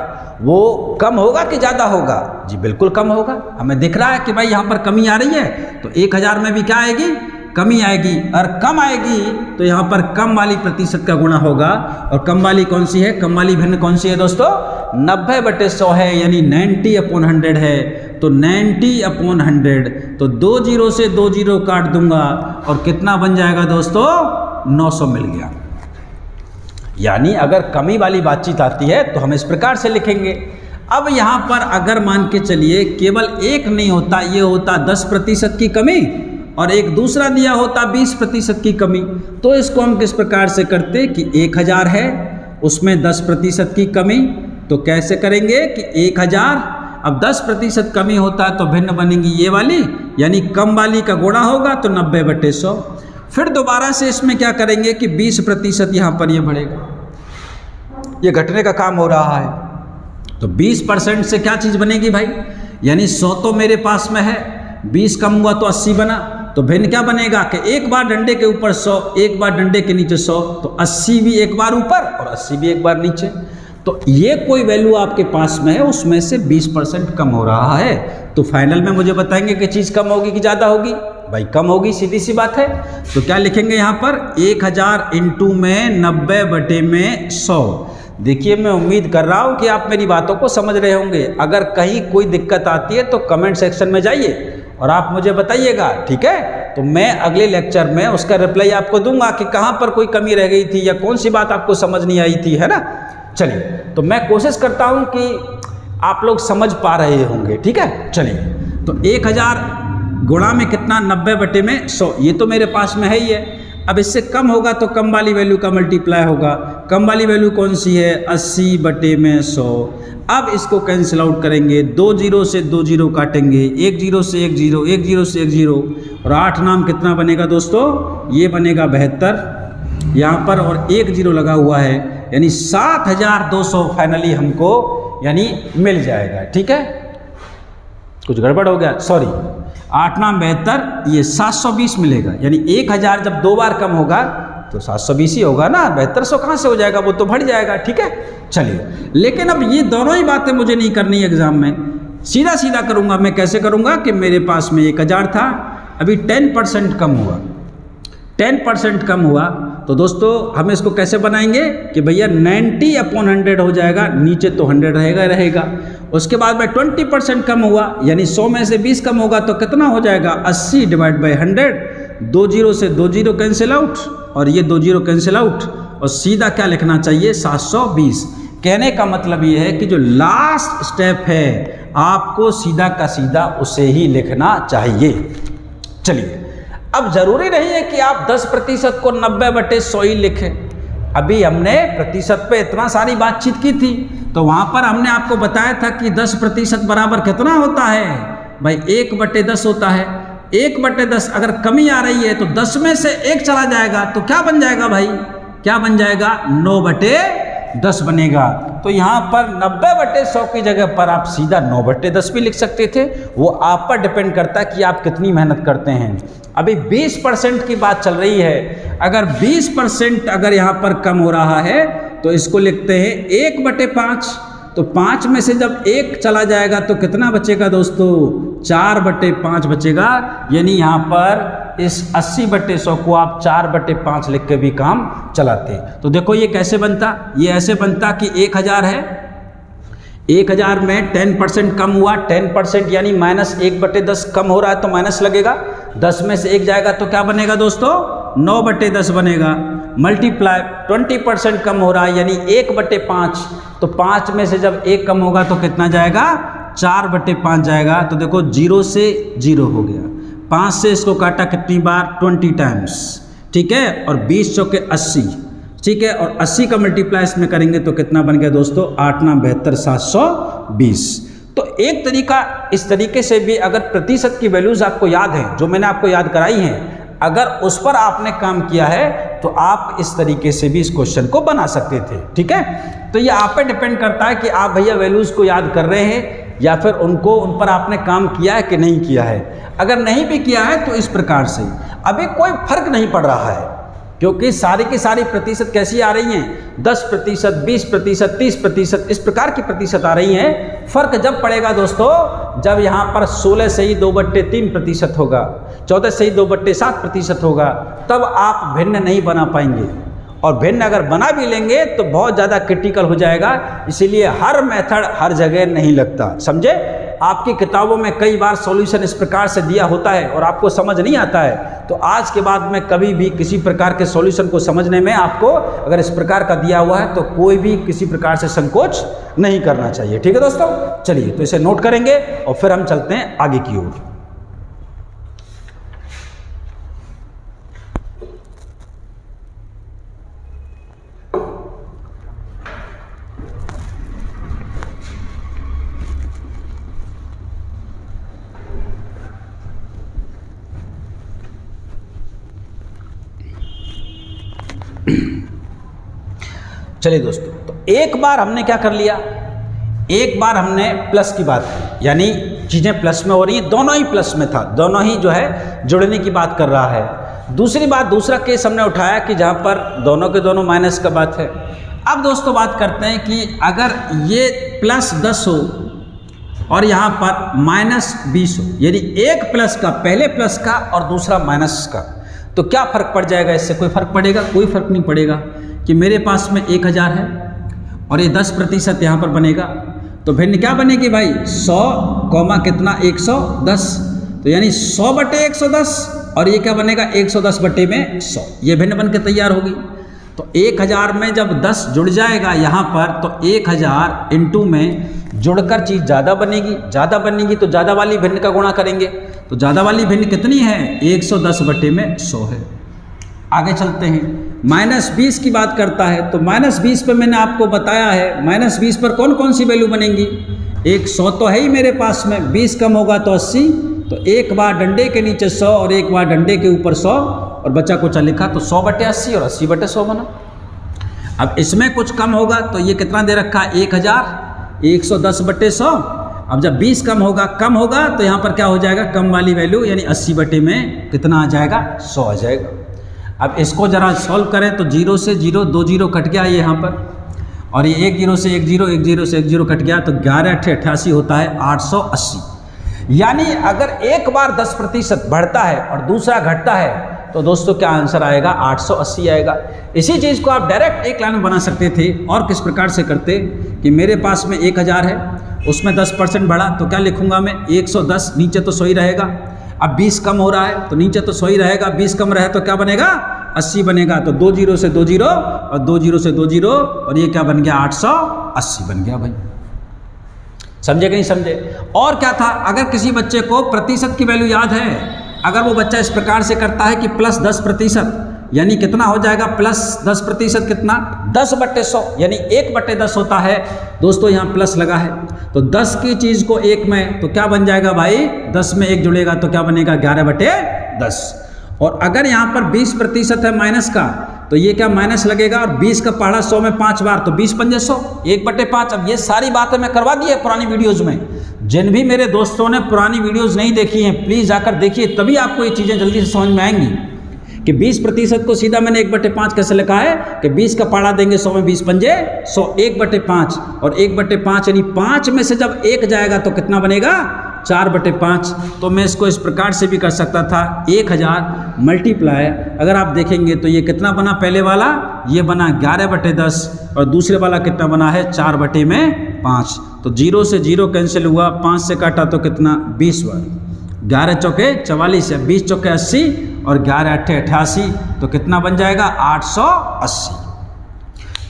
वो कम होगा कि ज़्यादा होगा? जी बिल्कुल कम होगा। हमें दिख रहा है कि भाई यहाँ पर कमी आ रही है, तो 1000 में भी क्या आएगी, कमी आएगी। और कम आएगी तो यहाँ पर कम वाली प्रतिशत का गुणा होगा। और कम वाली कौन सी है, कम वाली भिन्न कौन सी है दोस्तों, 90/100 है, यानी 90/100 है। तो 90/100, तो 2 0 से 2 0 काट दूंगा और कितना बन जाएगा दोस्तों, 900 मिल गया। यानी अगर कमी वाली बातचीत आती है तो हम इस प्रकार से लिखेंगे। अब यहाँ पर अगर मान के चलिए केवल एक नहीं होता, ये होता 10% की कमी और एक दूसरा दिया होता 20% की कमी, तो इसको हम किस प्रकार से करते कि 1000 है उसमें 10% की कमी, तो कैसे करेंगे कि 1000, अब 10% कमी होता है तो भिन्न बनेंगी ये वाली, यानी कम वाली का गुणा होगा तो 90/100। फिर दोबारा से इसमें क्या करेंगे कि 20% यहाँ पर ये बढ़ेगा, ये घटने का काम हो रहा है। तो 20% से क्या चीज़ बनेगी भाई, यानी 100 तो मेरे पास में है, 20 कम हुआ तो 80 बना। तो भिन्न क्या बनेगा कि एक बार डंडे के ऊपर 100, एक बार डंडे के नीचे 100, तो 80 भी एक बार ऊपर और 80 भी एक बार नीचे। तो ये कोई वैल्यू आपके पास में है, उसमें से 20% कम हो रहा है। तो फाइनल में मुझे बताएंगे कि चीज़ कम होगी कि ज़्यादा होगी, भाई कम होगी, सीधी सी बात है। तो क्या लिखेंगे यहाँ पर 1000 इंटू में 90/100। देखिए मैं उम्मीद कर रहा हूँ कि आप मेरी बातों को समझ रहे होंगे। अगर कहीं कोई दिक्कत आती है तो कमेंट सेक्शन में जाइए और आप मुझे बताइएगा, ठीक है। तो मैं अगले लेक्चर में उसका रिप्लाई आपको दूंगा कि कहाँ पर कोई कमी रह गई थी या कौन सी बात आपको समझ नहीं आई थी, है ना। चलिए, तो मैं कोशिश करता हूँ कि आप लोग समझ पा रहे होंगे, ठीक है। चलिए, तो 1000 गुणा में कितना, 90/100, ये तो मेरे पास में है ही है। अब इससे कम होगा तो कम वाली वैल्यू का मल्टीप्लाई होगा। कम वाली वैल्यू कौन सी है, 80/100। अब इसको कैंसिल आउट करेंगे, 2 0 से 2 0 काटेंगे, 1 0 से 1 0, 1 0 से 1 0, और 8 नाम कितना बनेगा दोस्तों, ये बनेगा 72 यहाँ पर, और 1 0 लगा हुआ है, यानी 7200 फाइनली हमको यानी मिल जाएगा, ठीक है। कुछ गड़बड़ हो गया, सॉरी, 8 नाम 72, ये 720 मिलेगा। यानी 1000 जब दो बार कम होगा तो 720 ही होगा ना, 7200 कहाँ से हो जाएगा, वो तो बढ़ जाएगा, ठीक है। चलिए, लेकिन अब ये दोनों ही बातें मुझे नहीं करनी एग्जाम में, सीधा सीधा करूँगा। मैं कैसे करूँगा कि मेरे पास में 1000 था, अभी 10% कम हुआ, 10% कम हुआ, तो दोस्तों हम इसको कैसे बनाएंगे कि भैया 90/100 हो जाएगा, नीचे तो 100 रहेगा। उसके बाद में 20% कम हुआ, यानी 100 में से 20 कम होगा तो कितना हो जाएगा, 80/100। 2 0 से 2 0 कैंसिल आउट, और ये 2 0 कैंसिल आउट, और सीधा क्या लिखना चाहिए, 720। कहने का मतलब ये है कि जो लास्ट स्टेप है आपको सीधा का सीधा उसे ही लिखना चाहिए। चलिए, अब जरूरी नहीं है कि आप 10% को 90/100 ही लिखें। अभी हमने प्रतिशत पे इतना सारी बातचीत की थी, तो वहाँ पर हमने आपको बताया था कि 10% बराबर कितना होता है भाई, 1/10 होता है। 1/10 अगर कमी आ रही है तो 10 में से 1 चला जाएगा तो क्या बन जाएगा भाई, क्या बन जाएगा, 9/10 बनेगा। तो यहाँ पर 90/100 की जगह पर आप सीधा 9/10 भी लिख सकते थे। वो आप पर डिपेंड करता है कि आप कितनी मेहनत करते हैं। अभी 20% की बात चल रही है, अगर 20% अगर यहाँ पर कम हो रहा है तो इसको लिखते हैं 1/5। तो 5 में से जब 1 चला जाएगा तो कितना बचेगा दोस्तों, 4/5 बचेगा, यानी यहाँ पर इस 80/100 को आप 4/5 लिख के भी काम चलाते। तो देखो ये कैसे बनता, ये ऐसे बनता कि 1000 है, 1000 में 10% कम हुआ, 10% यानी -1/10 कम हो रहा है तो माइनस लगेगा, 10 में से 1 जाएगा तो क्या बनेगा दोस्तों, 9/10 बनेगा, मल्टीप्लाई 20% कम हो रहा है यानी 1/5, तो 5 में से जब 1 कम होगा तो कितना जाएगा, 4/5 जाएगा। तो देखो 0 से 0 हो गया, 5 से इसको काटा कितनी बार, 20 टाइम्स, ठीक है, और 20 चौके 80, ठीक है, और 80 का मल्टीप्लाई इसमें करेंगे तो कितना बन गया दोस्तों, 8 9 72 720। तो एक तरीका, इस तरीके से भी अगर प्रतिशत की वैल्यूज़ आपको याद हैं, जो मैंने आपको याद कराई हैं, अगर उस पर आपने काम किया है तो आप इस तरीके से भी इस क्वेश्चन को बना सकते थे, ठीक है। तो ये आप पे डिपेंड करता है कि आप भैया वैल्यूज़ को याद कर रहे हैं या फिर उन पर आपने काम किया है कि नहीं किया है। अगर नहीं भी किया है तो इस प्रकार से अभी कोई फर्क नहीं पड़ रहा है, क्योंकि सारी की सारी प्रतिशत कैसी आ रही हैं, 10%, 20%, 30%, इस प्रकार की प्रतिशत आ रही हैं। फर्क जब पड़ेगा दोस्तों जब यहाँ पर 16 से ही 2/3% होगा, 14 से ही 2/7% होगा, तब आप भिन्न नहीं बना पाएंगे, और भिन्न अगर बना भी लेंगे तो बहुत ज़्यादा क्रिटिकल हो जाएगा। इसीलिए हर मेथड हर जगह नहीं लगता, समझे। आपकी किताबों में कई बार सॉल्यूशन इस प्रकार से दिया होता है और आपको समझ नहीं आता है, तो आज के बाद में कभी भी किसी प्रकार के सॉल्यूशन को समझने में आपको अगर इस प्रकार का दिया हुआ है तो कोई भी किसी प्रकार से संकोच नहीं करना चाहिए, ठीक है दोस्तों। चलिए तो इसे नोट करेंगे और फिर हम चलते हैं आगे की ओर। चलिए दोस्तों, तो एक बार हमने क्या कर लिया, एक बार हमने प्लस की बात की, यानी चीज़ें प्लस में हो रही हैं, दोनों ही प्लस में था, दोनों ही जो है जुड़ने की बात कर रहा है। दूसरी बात, दूसरा केस हमने उठाया कि जहाँ पर दोनों के दोनों माइनस का बात है। अब दोस्तों बात करते हैं कि अगर ये +10 हो और यहाँ पर -20 हो, यानी एक प्लस का, पहले प्लस का और दूसरा माइनस का, तो क्या फ़र्क पड़ जाएगा, इससे कोई फ़र्क पड़ेगा, कोई फ़र्क नहीं पड़ेगा। कि मेरे पास में 1000 है और ये 10% यहाँ पर बनेगा, तो भिन्न क्या बनेगी भाई, 100, कितना 110, तो यानी 100/110, और ये क्या बनेगा 110/100, ये भिन्न बन के तैयार होगी। तो 1000 में जब 10 जुड़ जाएगा यहाँ पर, तो 1000 इंटू में जुड़कर चीज़ ज़्यादा बनेगी, ज़्यादा बनेगी तो ज़्यादा वाली भिन्न का गुणा करेंगे, तो ज़्यादा वाली भिन्न कितनी है, 110/100 है। आगे चलते हैं, -20 की बात करता है, तो -20 पर मैंने आपको बताया है, -20 पर कौन कौन सी वैल्यू बनेंगी, 100 तो है ही मेरे पास में, 20 कम होगा तो 80, तो एक बार डंडे के नीचे 100 और एक बार डंडे के ऊपर 100 और बचा कुचा लिखा, तो 100/80 और 80/100 बना। अब इसमें कुछ कम होगा तो ये कितना दे रखा है, 1000, 110/100। अब जब 20 कम होगा तो यहाँ पर क्या हो जाएगा, कम वाली वैल्यू यानी 80 में कितना आ जाएगा, 100 आ जाएगा। अब इसको जरा सॉल्व करें तो 0 से 0, 2 0 कट गया ये यहाँ पर, और ये 1 0 से 1 0, 1 0 से 1 0 कट गया, तो 11 × 88 होता है 880। यानी अगर एक बार 10% बढ़ता है और दूसरा घटता है तो दोस्तों क्या आंसर आएगा, 880 आएगा। इसी चीज़ को आप डायरेक्ट एक लाइन में बना सकते थे, और किस प्रकार से करते कि मेरे पास में 1000 है, उसमें 10% बढ़ा तो क्या लिखूंगा मैं, 110, नीचे तो 100 ही रहेगा। अब 20 कम हो रहा है तो नीचे तो 100 ही रहेगा, 20 कम रहे तो क्या बनेगा, 80 बनेगा, तो 2 0 से 2 0 और 2 0 से 2 0, और ये क्या बन गया, 880 बन गया भाई। समझे कि नहीं समझे। और क्या था, अगर किसी बच्चे को प्रतिशत की वैल्यू याद है, अगर वो बच्चा इस प्रकार से करता है कि +10%, यानी कितना हो जाएगा, +10% कितना, 10/100, यानी 1/10 होता है दोस्तों, यहाँ प्लस लगा है, तो 10 की चीज़ को 1 में, तो क्या बन जाएगा भाई, 10 में 1 जुड़ेगा तो क्या बनेगा, 11/10। और अगर यहाँ पर 20% है माइनस का, तो ये क्या माइनस लगेगा, और 20 का पहाड़ा 100 में 5 बार, तो 20 पंजे 100, 1/5। अब ये सारी बातें मैं करवा दी है पुरानी वीडियोज़ में। जिन भी मेरे दोस्तों ने पुरानी वीडियोज़ नहीं देखी हैं, प्लीज़ जाकर देखिए, तभी आपको ये चीज़ें जल्दी से समझ में आएंगी कि 20% को सीधा मैंने 1/5 कैसे लिखा है कि 20 का पहाड़ा देंगे 100 में 20 पंजे 100, 1/5, और 1/5 यानी 5 में से जब 1 जाएगा तो कितना बनेगा, 4/5। तो मैं इसको इस प्रकार से भी कर सकता था, 1000 मल्टीप्लाई, अगर आप देखेंगे तो ये कितना बना, पहले वाला ये बना 11/10 और दूसरे वाला कितना बना है 4/5। तो 0 से 0 कैंसिल हुआ, 5 से काटा तो कितना 20 बार, 11 चौके 44 है, 20 चौके 80 और 11 अट्ठे 88, तो कितना बन जाएगा 880।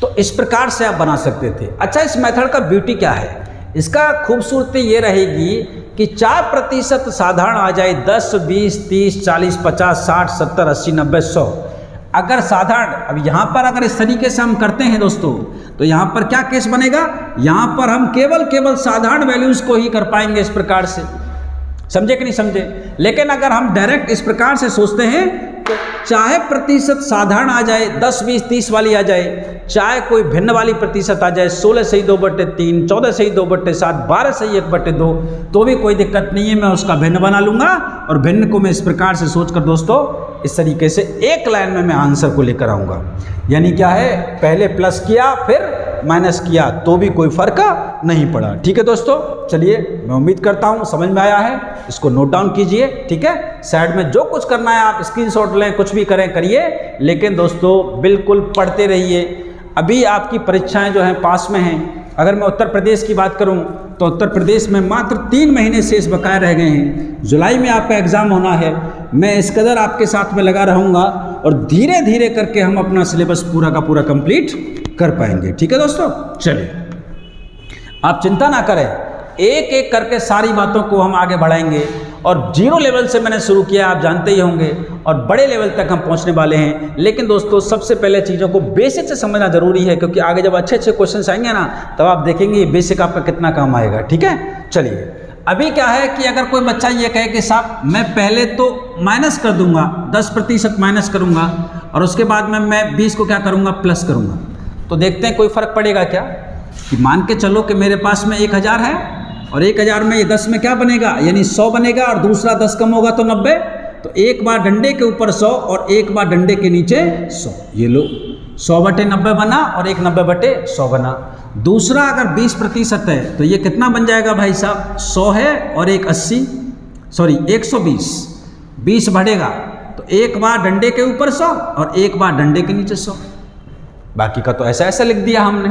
तो इस प्रकार से आप बना सकते थे। अच्छा, इस मेथड का ब्यूटी क्या है, इसका खूबसूरती ये रहेगी कि 4% साधारण आ जाए, 10, 20, 30, 40, 50, 60, 70, 80, 90, 100। अगर साधारण, अब यहाँ पर अगर इस तरीके से हम करते हैं दोस्तों, तो यहाँ पर क्या केस बनेगा, यहाँ पर हम केवल साधारण वैल्यूज को ही कर पाएंगे इस प्रकार से, समझे कि नहीं समझे। लेकिन अगर हम डायरेक्ट इस प्रकार से सोचते हैं तो चाहे प्रतिशत साधारण आ जाए, 10, 20, 30 वाली आ जाए, चाहे कोई भिन्न वाली प्रतिशत आ जाए, 16 सही 2/3, 14 सही 2/7, 12 सही 1/2, तो भी कोई दिक्कत नहीं है, मैं उसका भिन्न बना लूंगा। और भिन्न को मैं इस प्रकार से सोचकर दोस्तों इस तरीके से एक लाइन में मैं आंसर को लेकर आऊँगा। यानी क्या है, पहले प्लस किया फिर माइनस किया तो भी कोई फर्क नहीं पड़ा। ठीक है दोस्तों, चलिए मैं उम्मीद करता हूँ समझ में आया है, इसको नोट डाउन कीजिए। ठीक है, साइड में जो कुछ करना है आप स्क्रीनशॉट लें, कुछ भी करें करिए, लेकिन दोस्तों बिल्कुल पढ़ते रहिए। अभी आपकी परीक्षाएं जो हैं पास में हैं। अगर मैं उत्तर प्रदेश की बात करूं तो उत्तर प्रदेश में मात्र 3 महीने शेष बकाए रह गए हैं। जुलाई में आपका एग्ज़ाम होना है। मैं इस कदर आपके साथ में लगा रहूँगा और धीरे धीरे करके हम अपना सिलेबस पूरा का पूरा कंप्लीट कर पाएंगे। ठीक है दोस्तों, चलिए आप चिंता ना करें, एक एक करके सारी बातों को हम आगे बढ़ाएंगे। और 0 लेवल से मैंने शुरू किया, आप जानते ही होंगे, और बड़े लेवल तक हम पहुंचने वाले हैं। लेकिन दोस्तों सबसे पहले चीज़ों को बेसिक से समझना जरूरी है, क्योंकि आगे जब अच्छे क्वेश्चंस आएंगे ना, तब आप देखेंगे बेसिक आपका कितना काम आएगा। ठीक है, चलिए अभी क्या है कि अगर कोई बच्चा ये कहे कि साहब मैं पहले तो माइनस कर दूंगा, 10% माइनस करूंगा और उसके बाद में मैं 20 को क्या करूंगा, प्लस करूंगा, तो देखते हैं कोई फर्क पड़ेगा क्या। कि मान के चलो कि मेरे पास में 1000 है और 1000 में ये 10 में क्या बनेगा, यानी 100 बनेगा, और दूसरा 10 कम होगा तो 90। तो एक बार डंडे के ऊपर 100 और एक बार डंडे के नीचे 100, ये लो 100/90 बना और एक 90/100 बना। दूसरा अगर 20% है तो ये कितना बन जाएगा भाई साहब, 100 है और एक 120, 20 बढ़ेगा तो एक बार डंडे के ऊपर 100 और एक बार डंडे के नीचे 100। बाकी का तो ऐसा लिख दिया हमने।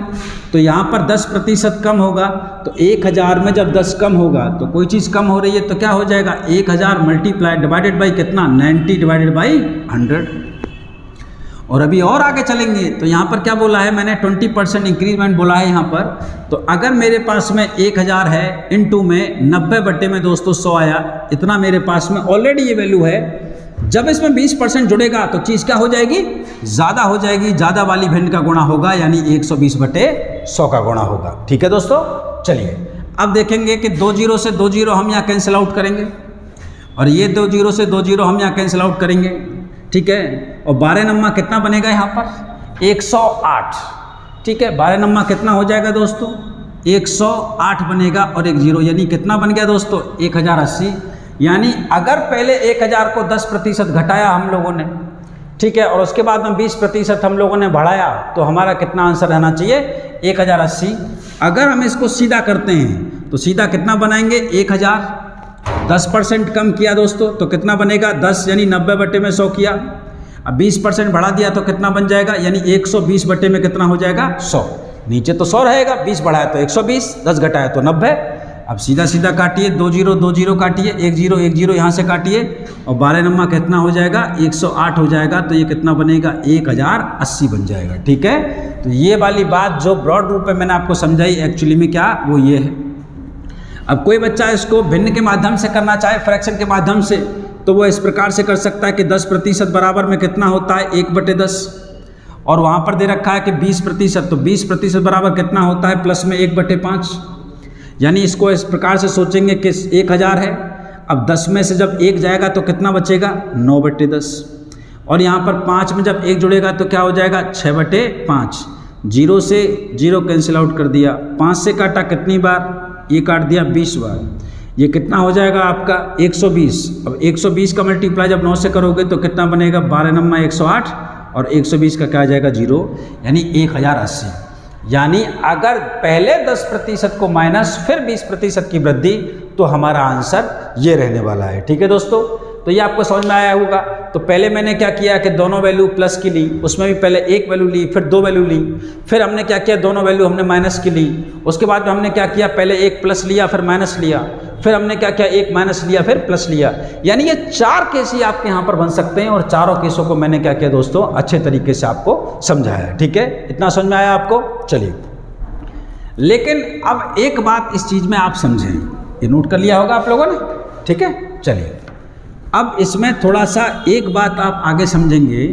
तो यहाँ पर 10% कम होगा, तो 1000 में जब 10 कम होगा तो कोई चीज़ कम हो रही है तो क्या हो जाएगा, 1000 मल्टीप्लाई डिवाइडेड बाई कितना, 90 डिवाइडेड बाई 100। और अभी और आगे चलेंगे तो यहाँ पर क्या बोला है मैंने, 20% इंक्रीजमेंट बोला है यहाँ पर। तो अगर मेरे पास में 1000 है, इनटू में 90 में दोस्तों 100 आया, इतना मेरे पास में ऑलरेडी ये वैल्यू है। जब इसमें 20% जुड़ेगा तो चीज़ क्या हो जाएगी, ज़्यादा हो जाएगी, ज़्यादा वाली भिन्न का गुणा होगा, यानी 120/100 का गुणा होगा। ठीक है दोस्तों, चलिए अब देखेंगे कि 2 0 से 2 0 हम यहाँ कैंसिल आउट करेंगे और ये 2 0 से 2 0 हम यहाँ कैंसिल आउट करेंगे। ठीक है, और 12 नम्मा कितना बनेगा यहाँ पर, 108। ठीक है, 12 नम्मा कितना हो जाएगा दोस्तों, 108 बनेगा और एक 0, यानी कितना बन गया दोस्तों, 1080। यानी अगर पहले 1000 को 10% घटाया हम लोगों ने, ठीक है, और उसके बाद में 20% हम लोगों ने बढ़ाया, तो हमारा कितना आंसर रहना चाहिए, 1080। अगर हम इसको सीधा करते हैं तो सीधा कितना बनाएंगे, 1000, 10% कम किया दोस्तों तो कितना बनेगा, 10, यानी 90/100 किया। अब 20% बढ़ा दिया तो कितना बन जाएगा, यानी 120 में कितना हो जाएगा, 100। नीचे तो 100 रहेगा, 20 बढ़ाया तो 120, 10 घटाया तो 90। अब सीधा सीधा काटिए, 2 0 2 0 काटिए, 1 0 1 0 यहाँ से काटिए, और 12 नंबर कितना हो जाएगा, 108 हो जाएगा। तो ये कितना बनेगा, 1080 बन जाएगा। ठीक है, तो ये वाली बात जो ब्रॉड रूप में मैंने आपको समझाई, एक्चुअली में क्या वो ये है। अब कोई बच्चा इसको भिन्न के माध्यम से करना चाहे, फ्रैक्शन के माध्यम से, तो वो इस प्रकार से कर सकता है कि 10% बराबर में कितना होता है, 1/10, और वहाँ पर दे रखा है कि 20%, तो 20% बराबर कितना होता है, प्लस में 1/5। यानी इसको इस प्रकार से सोचेंगे कि 1000 है, अब 10 में से जब 1 जाएगा तो कितना बचेगा, 9/10, और यहाँ पर 5 में जब 1 जुड़ेगा तो क्या हो जाएगा, 6/5। 0 से 0 कैंसिल आउट कर दिया, 5 से काटा कितनी बार, ये काट दिया 20 बार, ये कितना हो जाएगा आपका 120। अब 120 का मल्टीप्लाई जब 9 से करोगे तो कितना बनेगा, 12 नम्मा 108 और 120 का क्या आ जाएगा 0, यानी 1080। यानी अगर पहले 10% को माइनस फिर 20% की वृद्धि, तो हमारा आंसर ये रहने वाला है। ठीक है दोस्तों, तो ये आपको समझ में आया होगा। तो पहले मैंने क्या किया कि दोनों वैल्यू प्लस की ली, उसमें भी पहले एक वैल्यू ली, फिर दो वैल्यू ली, फिर हमने क्या किया दोनों वैल्यू हमने माइनस की ली, उसके बाद में हमने क्या किया पहले एक प्लस लिया फिर माइनस लिया, फिर हमने क्या किया एक माइनस लिया फिर प्लस लिया। यानी ये 4 केस ही आपके यहाँ पर बन सकते हैं और चारों केसों को मैंने क्या किया दोस्तों अच्छे तरीके से आपको समझाया। ठीक है, इतना समझ में आया आपको? चलिए, लेकिन अब एक बात इस चीज़ में आप समझें, ये नोट कर लिया होगा आप लोगों ने। ठीक है, चलिए अब इसमें थोड़ा सा एक बात आप आगे समझेंगे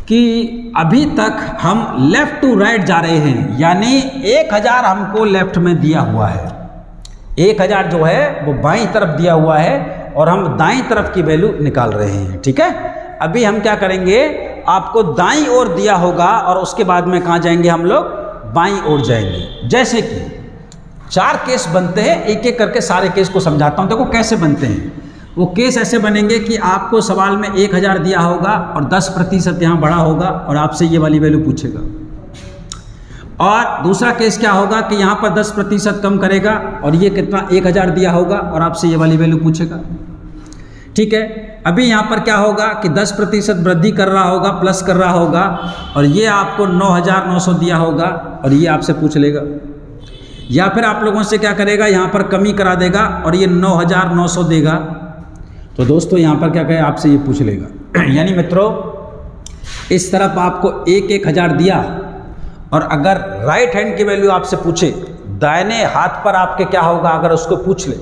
कि अभी तक हम लेफ्ट टू राइट जा रहे हैं, यानी 1000 हमको लेफ्ट में दिया हुआ है, 1000 जो है वो बाईं तरफ दिया हुआ है और हम दाईं तरफ की वैल्यू निकाल रहे हैं। ठीक है, अभी हम क्या करेंगे, आपको दाईं ओर दिया होगा और उसके बाद में कहाँ जाएंगे हम लोग, बाईं ओर जाएंगे। जैसे कि 4 केस बनते हैं, एक एक करके सारे केस को समझाता हूँ। देखो कैसे बनते हैं वो केस, ऐसे बनेंगे कि आपको सवाल में 1000 दिया होगा और 10% यहाँ बढ़ा होगा और आपसे ये वाली वैल्यू पूछेगा। और दूसरा केस क्या होगा कि यहाँ पर 10% कम करेगा और ये कितना 1000 दिया होगा और आपसे ये वाली वैल्यू पूछेगा। ठीक है, अभी यहाँ पर क्या होगा कि 10% वृद्धि कर रहा होगा, प्लस कर रहा होगा और ये आपको 9900 दिया होगा और ये आपसे पूछ लेगा। या फिर आप लोगों से क्या करेगा, यहाँ पर कमी करा देगा और ये 9900 देगा। तो दोस्तों यहाँ पर क्या कहे, आपसे ये पूछ लेगा। यानी मित्रों इस तरफ आपको 1000 दिया और अगर राइट हैंड की वैल्यू आपसे पूछे, दाहिने हाथ पर आपके क्या होगा, अगर उसको पूछ ले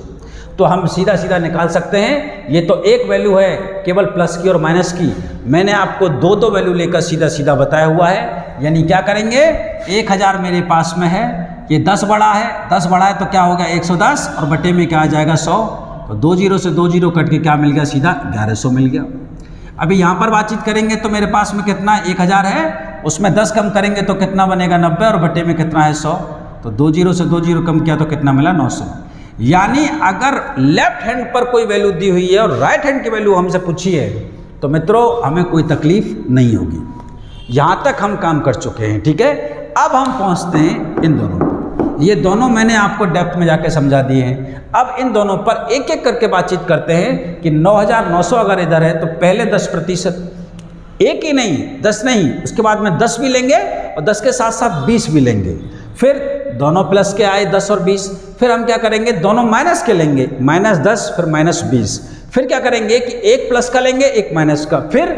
तो हम सीधा सीधा निकाल सकते हैं। ये तो एक वैल्यू है केवल प्लस की और माइनस की, मैंने आपको दो वैल्यू लेकर सीधा सीधा बताया हुआ है। यानी क्या करेंगे, 1000 मेरे पास में है, ये 10 बड़ा है, 10 बड़ा है तो क्या होगा 110 और बटे में क्या आ जाएगा 100, तो 2 0 से 2 0 कट के क्या मिल गया, सीधा 1100 मिल गया। अभी यहाँ पर बातचीत करेंगे तो मेरे पास में कितना 1000 है, उसमें 10 कम करेंगे तो कितना बनेगा 90 और बटे में कितना है 100, तो 2 0 से 2 0 कम किया तो कितना मिला 900। यानी अगर लेफ्ट हैंड पर कोई वैल्यू दी हुई है और राइट हैंड की वैल्यू हमसे पूछी है तो मित्रों हमें कोई तकलीफ नहीं होगी। यहाँ तक हम काम कर चुके हैं। ठीक है, अब हम पहुँचते हैं इन दोनों पर। ये दोनों मैंने आपको डेप्थ में जाके समझा दिए हैं। अब इन दोनों पर एक एक करके बातचीत करते हैं कि 9900 अगर इधर है तो पहले 10%, एक ही नहीं 10 नहीं, उसके बाद में 10 भी लेंगे और 10 के साथ साथ 20 भी लेंगे। फिर दोनों प्लस के आए 10 और 20, फिर हम क्या करेंगे दोनों माइनस के लेंगे, -10 फिर -20। फिर क्या करेंगे कि एक प्लस का लेंगे एक माइनस का, फिर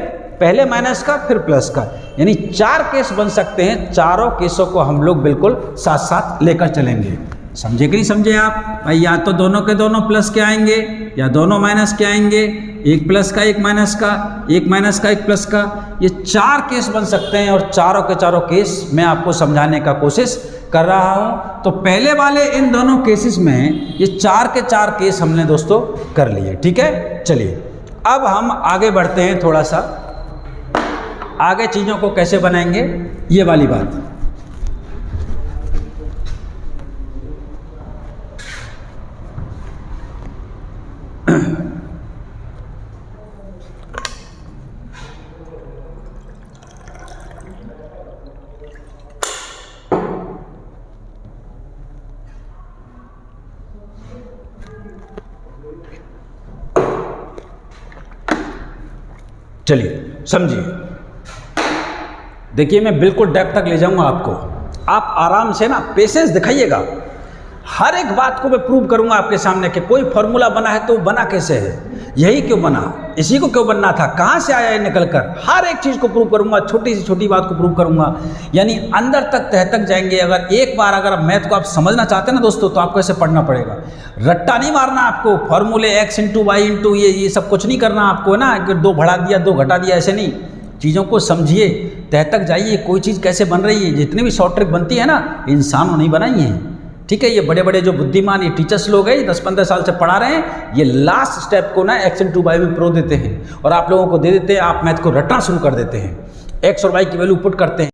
पहले माइनस का फिर प्लस का। यानी 4 केस बन सकते हैं, चारों केसों को हम लोग बिल्कुल साथ साथ लेकर चलेंगे। समझे कि नहीं समझे आप भाई? या तो दोनों के दोनों प्लस के आएंगे या दोनों माइनस के आएंगे, एक प्लस का एक माइनस का, एक माइनस का एक प्लस का। ये 4 केस बन सकते हैं और चारों के चारों केस मैं आपको समझाने का कोशिश कर रहा हूं। तो पहले वाले इन दोनों केसेस में ये 4 के 4 केस हमने दोस्तों कर लिए। ठीक है, चलिए अब हम आगे बढ़ते हैं, थोड़ा सा आगे चीज़ों को कैसे बनाएंगे ये वाली बात। चलिए समझिए, देखिए मैं बिल्कुल डेप्थ तक ले जाऊंगा आपको, आप आराम से ना पेशेंस दिखाइएगा। हर एक बात को मैं प्रूव करूंगा आपके सामने कि कोई फॉर्मूला बना है तो बना कैसे है, यही क्यों बना, इसी को क्यों बनना था, कहाँ से आया है निकल कर, हर एक चीज़ को प्रूव करूंगा, छोटी से छोटी बात को प्रूव करूंगा। यानी अंदर तक तह तक जाएंगे। अगर एक बार अगर मैथ को आप समझना चाहते हैं ना दोस्तों, तो आपको ऐसे पढ़ना पड़ेगा, रट्टा नहीं मारना आपको, फॉर्मूले x × y × ये सब कुछ नहीं करना आपको, है ना, 2 बढ़ा दिया 2 घटा दिया, ऐसे नहीं। चीज़ों को समझिए, तह तक जाइए, कोई चीज़ कैसे बन रही है। जितनी भी शॉर्ट ट्रिक बनती है ना, इंसानों नहीं बनाई है। ठीक है, ये बड़े बड़े जो बुद्धिमान ये टीचर्स लोग हैं, 10-15 साल से पढ़ा रहे हैं, ये लास्ट स्टेप को ना x × y में प्रो देते हैं और आप लोगों को दे देते हैं। आप मैथ को रटना शुरू कर देते हैं, x और y की वैल्यू पुट करते हैं।